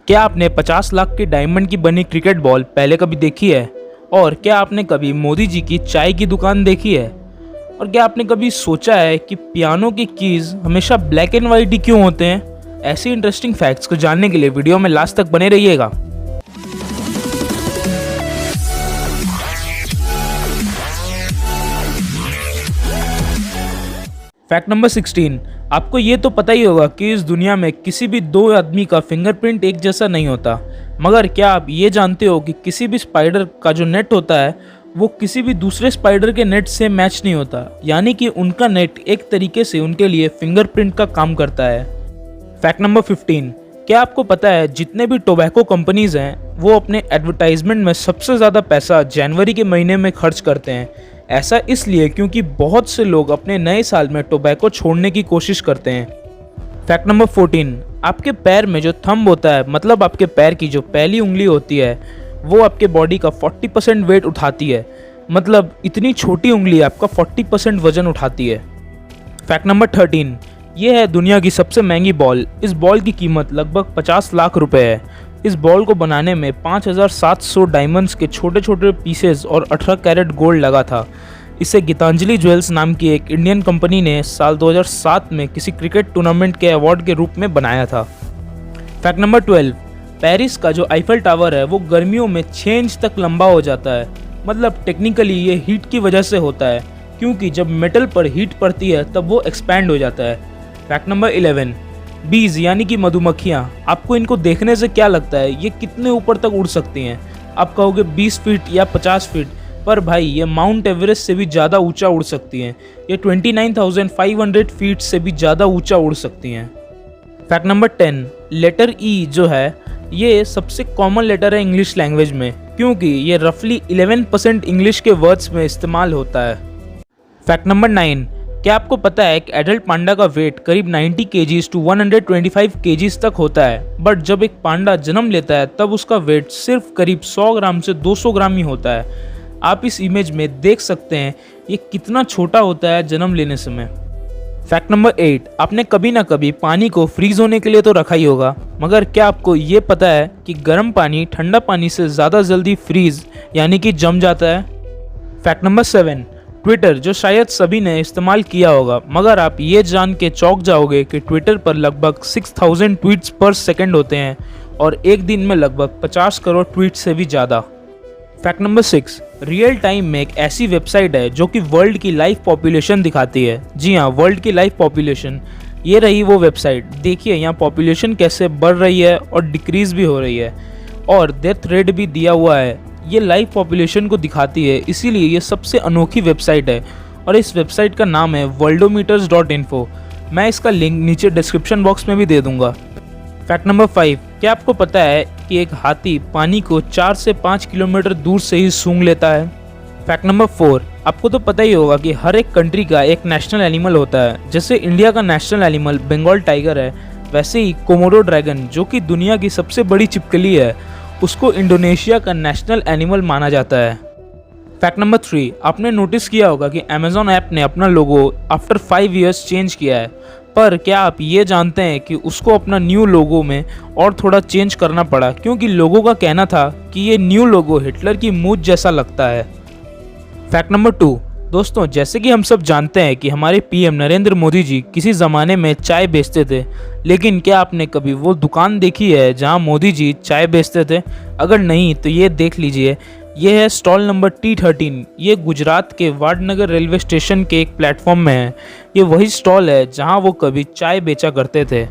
क्या आपने 50 लाख की डायमंड की बनी क्रिकेट बॉल पहले कभी देखी है? और क्या आपने कभी मोदी जी की चाय की दुकान देखी है? और क्या आपने कभी सोचा है कि पियानो की कीज हमेशा ब्लैक एंड वाइट ही क्यों होते हैं? ऐसी इंटरेस्टिंग फैक्ट्स को जानने के लिए वीडियो में लास्ट तक बने रहिएगा। फैक्ट नंबर 16, आपको ये तो पता ही होगा कि इस दुनिया में किसी भी दो आदमी का फिंगरप्रिंट एक जैसा नहीं होता। मगर क्या आप ये जानते हो कि किसी भी स्पाइडर का जो नेट होता है वो किसी भी दूसरे स्पाइडर के नेट से मैच नहीं होता, यानी कि उनका नेट एक तरीके से उनके लिए फिंगरप्रिंट का काम करता है। फैक्ट नंबर 15, क्या आपको पता है जितने भी टोबैको कंपनीज हैं वो अपने एडवर्टाइजमेंट में सबसे ज़्यादा पैसा जनवरी के महीने में खर्च करते हैं। ऐसा इसलिए क्योंकि बहुत से लोग अपने नए साल में टोबैको छोड़ने की कोशिश करते हैं। फैक्ट नंबर 14, आपके पैर में जो थंब होता है, मतलब आपके पैर की जो पहली उंगली होती है, वो आपके बॉडी का 40% वेट उठाती है। मतलब इतनी छोटी उंगली आपका 40% वजन उठाती है। फैक्ट नंबर 13, ये है दुनिया की सबसे महंगी बॉल। इस बॉल की कीमत लगभग 50 लाख रुपए है। इस बॉल को बनाने में 5700 डायमंड्स के छोटे छोटे पीसेस और 18 कैरेट गोल्ड लगा था। इसे गीतांजलि ज्वेल्स नाम की एक इंडियन कंपनी ने साल 2007 में किसी क्रिकेट टूर्नामेंट के अवार्ड के रूप में बनाया था। फैक्ट नंबर 12, पेरिस का जो आईफल टावर है वो गर्मियों में 6 इंच तक लंबा हो जाता है। मतलब टेक्निकली ये हीट की वजह से होता है, क्योंकि जब मेटल पर हीट पड़ती है तब वो एक्सपैंड हो जाता है। फैक्ट नंबर 11, बीज यानी कि मधुमक्खियाँ, आपको इनको देखने से क्या लगता है ये कितने ऊपर तक उड़ सकती हैं? आप कहोगे 20 फीट या 50 फीट, पर भाई ये माउंट एवरेस्ट से भी ज़्यादा ऊंचा उड़ सकती हैं। ये 29,500 फीट से भी ज़्यादा ऊंचा उड़ सकती हैं। फैक्ट नंबर 10, लेटर ई जो है ये सबसे कॉमन लेटर है इंग्लिश लैंग्वेज में, क्योंकि ये रफली 11% इंग्लिश के वर्ड्स में इस्तेमाल होता है। फैक्ट नंबर 9, क्या आपको पता है कि एडल्ट पांडा का वेट करीब 90 kgs to 125 kgs तक होता है, बट जब एक पांडा जन्म लेता है तब उसका वेट सिर्फ करीब 100 ग्राम से 200 ग्राम ही होता है। आप इस इमेज में देख सकते हैं ये कितना छोटा होता है जन्म लेने समय। फैक्ट नंबर 8, आपने कभी ना कभी पानी को फ्रीज होने के लिए तो रखा ही होगा, मगर क्या आपको ये पता है कि गर्म पानी ठंडा पानी से ज़्यादा जल्दी फ्रीज यानी कि जम जाता है? फैक्ट नंबर 7, ट्विटर जो शायद सभी ने इस्तेमाल किया होगा, मगर आप ये जान के चौंक जाओगे कि ट्विटर पर लगभग 6000 ट्वीट्स पर सेकंड होते हैं और एक दिन में लगभग 50 करोड़ ट्वीट से भी ज़्यादा। फैक्ट नंबर 6, रियल टाइम में एक ऐसी वेबसाइट है जो कि वर्ल्ड की लाइव पॉपुलेशन दिखाती है। जी हाँ, वर्ल्ड की लाइव पॉपुलेशन, ये रही वो वेबसाइट। देखिए यहाँ पॉपुलेशन कैसे बढ़ रही है और डिक्रीज भी हो रही है, और डेथ रेट भी दिया हुआ है। ये लाइव पॉपुलेशन को दिखाती है, इसीलिए ये सबसे अनोखी वेबसाइट है और इस वेबसाइट का नाम है worldometers.info। मैं इसका लिंक नीचे डिस्क्रिप्शन बॉक्स में भी दे दूंगा। फैक्ट नंबर 5, क्या आपको पता है कि एक हाथी पानी को 4 से 5 किलोमीटर दूर से ही सूंघ लेता है? फैक्ट नंबर 4, आपको तो पता ही होगा कि हर एक कंट्री का एक नेशनल एनिमल होता है। जैसे इंडिया का नेशनल एनिमल बंगाल टाइगर है, वैसे ही कोमोडो ड्रैगन जो कि दुनिया की सबसे बड़ी छिपकली है, उसको इंडोनेशिया का नेशनल एनिमल माना जाता है। फैक्ट नंबर 3, आपने नोटिस किया होगा कि अमेजॉन ऐप ने अपना लोगो आफ्टर 5 इयर्स चेंज किया है, पर क्या आप ये जानते हैं कि उसको अपना न्यू लोगो में और थोड़ा चेंज करना पड़ा, क्योंकि लोगों का कहना था कि ये न्यू लोगो हिटलर की मूंछ जैसा लगता है। फैक्ट नंबर 2, दोस्तों जैसे कि हम सब जानते हैं कि हमारे पीएम नरेंद्र मोदी जी किसी ज़माने में चाय बेचते थे, लेकिन क्या आपने कभी वो दुकान देखी है जहां मोदी जी चाय बेचते थे? अगर नहीं तो ये देख लीजिए, ये है स्टॉल नंबर T13। ये गुजरात के वाडनगर रेलवे स्टेशन के एक प्लेटफॉर्म में है। ये वही स्टॉल है जहां वो कभी चाय बेचा करते थे।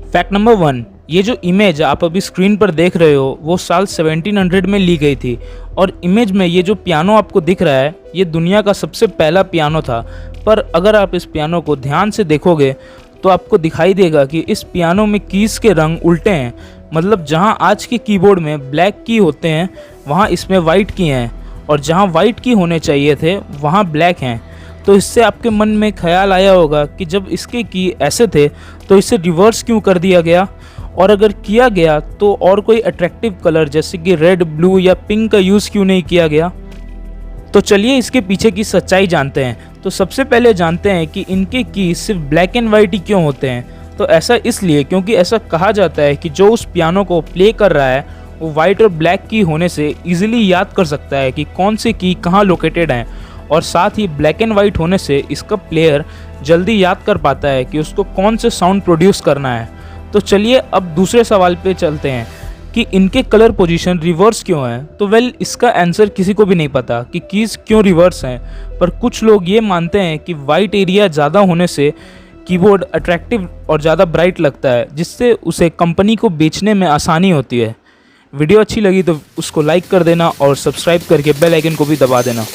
फैक्ट नंबर 1, ये जो इमेज आप अभी स्क्रीन पर देख रहे हो वो साल 1700 में ली गई थी, और इमेज में ये जो पियानो आपको दिख रहा है ये दुनिया का सबसे पहला पियानो था। पर अगर आप इस पियानो को ध्यान से देखोगे तो आपको दिखाई देगा कि इस पियानो में कीज के रंग उल्टे हैं। मतलब जहां आज के कीबोर्ड में ब्लैक की होते हैं वहां इसमें वाइट की हैं, और जहां वाइट की होने चाहिए थे वहां ब्लैक हैं। तो इससे आपके मन में ख्याल आया होगा कि जब इसके की ऐसे थे तो इसे रिवर्स क्यों कर दिया गया, और अगर किया गया तो और कोई अट्रैक्टिव कलर जैसे कि रेड, ब्लू या पिंक का यूज़ क्यों नहीं किया गया। तो चलिए इसके पीछे की सच्चाई जानते हैं। तो सबसे पहले जानते हैं कि इनके की सिर्फ ब्लैक एंड वाइट ही क्यों होते हैं। तो ऐसा इसलिए क्योंकि ऐसा कहा जाता है कि जो उस पियानो को प्ले कर रहा है वो वाइट और ब्लैक की होने से इजीली याद कर सकता है कि कौन से की कहाँ लोकेटेड हैं, और साथ ही ब्लैक एंड वाइट होने से इसका प्लेयर जल्दी याद कर पाता है कि उसको कौन से साउंड प्रोड्यूस करना है। तो चलिए अब दूसरे सवाल पे चलते हैं कि इनके कलर पोजीशन रिवर्स क्यों है। तो वेल, इसका आंसर किसी को भी नहीं पता कि कीज़ क्यों रिवर्स हैं, पर कुछ लोग ये मानते हैं कि वाइट एरिया ज़्यादा होने से कीबोर्ड अट्रैक्टिव और ज़्यादा ब्राइट लगता है, जिससे उसे कंपनी को बेचने में आसानी होती है। वीडियो अच्छी लगी तो उसको लाइक कर देना और सब्सक्राइब करके बेल आइकन को भी दबा देना।